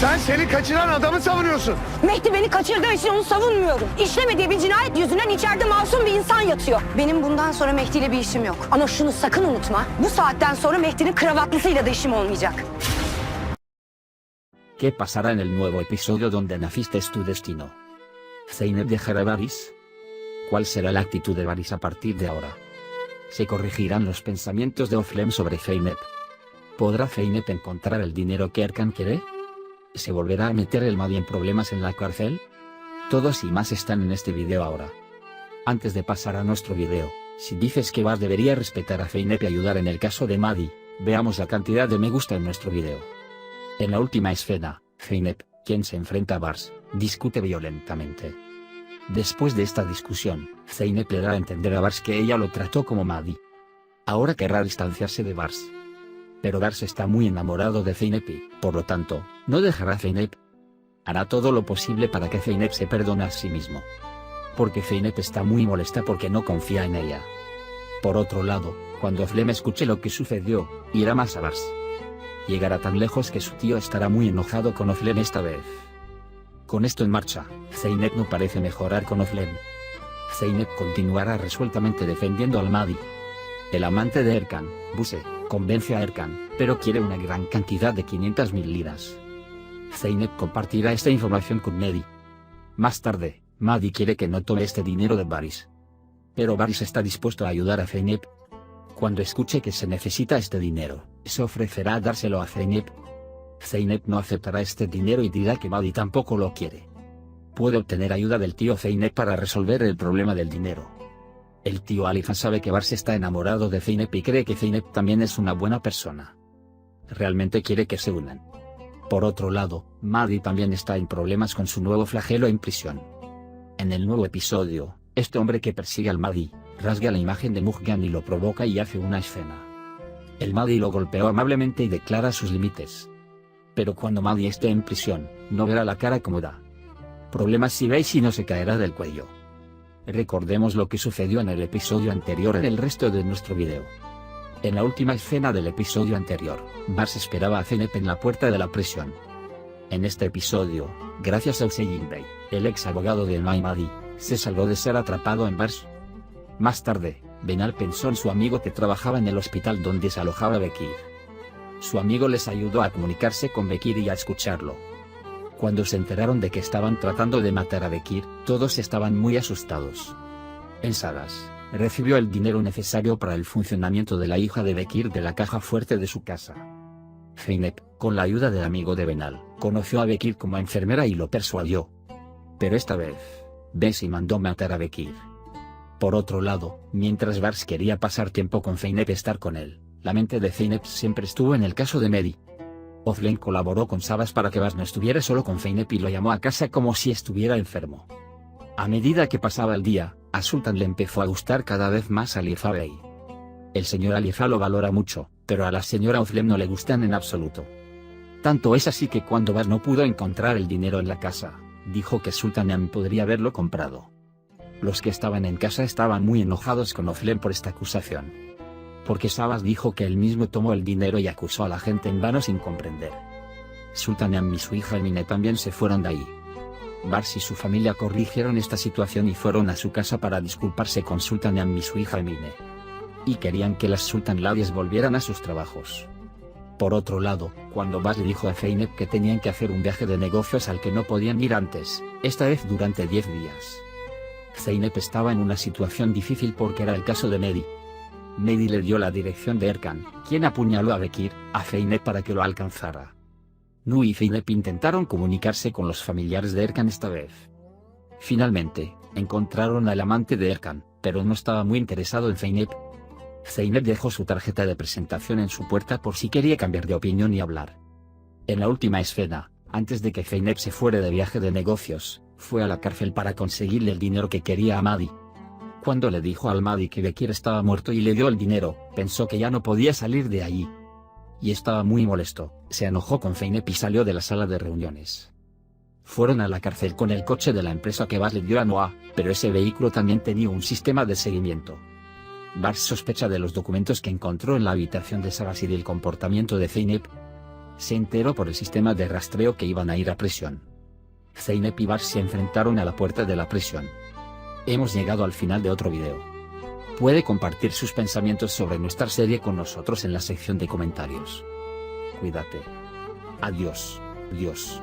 Sen seni kaçıran adamı savunuyorsun. Mehdi beni kaçırdığı için onu savunmuyorum. İşlemediği bir cinayet yüzünden içeride masum bir insan yatıyor. Benim bundan sonra Mehdi ile bir işim yok. Ama şunu sakın unutma. Bu saatten sonra Mehdi'nin kravatlısıyla da işim olmayacak. ¿Qué pasará en el nuevo episodio donde naciste es tu destino? ¿Zeynep dejará a Varys? ¿Cuál será la actitud de Varys a partir de ahora? ¿Se corregirán los pensamientos de Orlem sobre Zeynep? ¿Podrá Zeynep encontrar el dinero que Erkan quiere? ¿Se volverá a meter el Maddie en problemas en la cárcel? Todos y más están en este video ahora. Antes de pasar a nuestro video, si dices que Varys debería respetar a Zeynep y ayudar en el caso de Maddie, veamos la cantidad de me gusta en nuestro video. En la última escena, Zeynep, quien se enfrenta a Varys, discute violentamente. Después de esta discusión, Zeynep le da a entender a Varys que ella lo trató como Maddie. Ahora querrá distanciarse de Varys. Pero Varys está muy enamorado de Zeynep y, por lo tanto, no dejará a Zeynep. Hará todo lo posible para que Zeynep se perdone a sí mismo. Porque Zeynep está muy molesta porque no confía en ella. Por otro lado, cuando Flem escuche lo que sucedió, irá más a Varys. Llegará tan lejos que su tío estará muy enojado con Orlem esta vez. Con esto en marcha, Zeynep no parece mejorar con Orlem. Zeynep continuará resueltamente defendiendo al Maddie. El amante de Erkan, Buse, convence a Erkan, pero quiere una gran cantidad de 500.000 liras. Zeynep compartirá esta información con Maddie. Más tarde, Maddie quiere que no tome este dinero de Varys. Pero Varys está dispuesto a ayudar a Zeynep. Cuando escuche que se necesita este dinero, se ofrecerá a dárselo a Zeynep. Zeynep no aceptará este dinero y dirá que Maddie tampoco lo quiere. Puede obtener ayuda del tío Zeynep para resolver el problema del dinero. El tío Alifa sabe que Varys está enamorado de Zeynep y cree que Zeynep también es una buena persona. Realmente quiere que se unan. Por otro lado, Maddie también está en problemas con su nuevo flagelo en prisión. En el nuevo episodio, este hombre que persigue al Maddie, rasga la imagen de Muggan y lo provoca y hace una escena. El Maddie lo golpeó amablemente y declara sus límites. Pero cuando Maddie esté en prisión, no verá la cara como da. Problemas si veis y no se caerá del cuello. Recordemos lo que sucedió en el episodio anterior en el resto de nuestro video. En la última escena del episodio anterior, Varys esperaba a Zeynep en la puerta de la prisión. En este episodio, gracias a Usain Bey, el ex abogado de Maddie, se salvó de ser atrapado en Varys. Más tarde, Benal pensó en su amigo que trabajaba en el hospital donde se alojaba Bekir. Su amigo les ayudó a comunicarse con Bekir y a escucharlo. Cuando se enteraron de que estaban tratando de matar a Bekir, todos estaban muy asustados. En Sagas, recibió el dinero necesario para el funcionamiento de la hija de Bekir de la caja fuerte de su casa. Zeynep, con la ayuda del amigo de Benal, conoció a Bekir como enfermera y lo persuadió. Pero esta vez, Bessie mandó matar a Bekir. Por otro lado, mientras Varys quería pasar tiempo con Zeynep y estar con él, la mente de Zeynep siempre estuvo en el caso de Maddie. Orlem colaboró con Sabas para que Varys no estuviera solo con Zeynep y lo llamó a casa como si estuviera enfermo. A medida que pasaba el día, a Sultan le empezó a gustar cada vez más a Alifa Bey. El señor Alifa lo valora mucho, pero a la señora Orlem no le gustan en absoluto. Tanto es así que cuando Varys no pudo encontrar el dinero en la casa, dijo que Sultan podría haberlo comprado. Los que estaban en casa estaban muy enojados con Orlem por esta acusación. Porque Sabas dijo que él mismo tomó el dinero y acusó a la gente en vano sin comprender. Sultan y su hija Emine también se fueron de ahí. Varys y su familia corrigieron esta situación y fueron a su casa para disculparse con Sultan y su hija Emine. Y querían que las Sultan Ladies volvieran a sus trabajos. Por otro lado, cuando Varys le dijo a Zeynep que tenían que hacer un viaje de negocios al que no podían ir antes, esta vez durante 10 días. Zeynep estaba en una situación difícil porque era el caso de Maddie. Maddie le dio la dirección de Erkan, quien apuñaló a Bekir, a Zeynep para que lo alcanzara. Nu y Zeynep intentaron comunicarse con los familiares de Erkan esta vez. Finalmente, encontraron al amante de Erkan, pero no estaba muy interesado en Zeynep. Zeynep dejó su tarjeta de presentación en su puerta por si quería cambiar de opinión y hablar. En la última escena, antes de que Zeynep se fuera de viaje de negocios, fue a la cárcel para conseguirle el dinero que quería a Maddie. Cuando le dijo al Maddie que Bekir estaba muerto y le dio el dinero, pensó que ya no podía salir de allí. Y estaba muy molesto, se enojó con Zeynep y salió de la sala de reuniones. Fueron a la cárcel con el coche de la empresa que Varys le dio a Noah, pero ese vehículo también tenía un sistema de seguimiento. Varys sospecha de los documentos que encontró en la habitación de Sabas y del comportamiento de Zeynep. Se enteró por el sistema de rastreo que iban a ir a prisión. Zeynep y Bash se enfrentaron a la puerta de la prisión. Hemos llegado al final de otro video. Puede compartir sus pensamientos sobre nuestra serie con nosotros en la sección de comentarios. Cuídate. Adiós. Dios.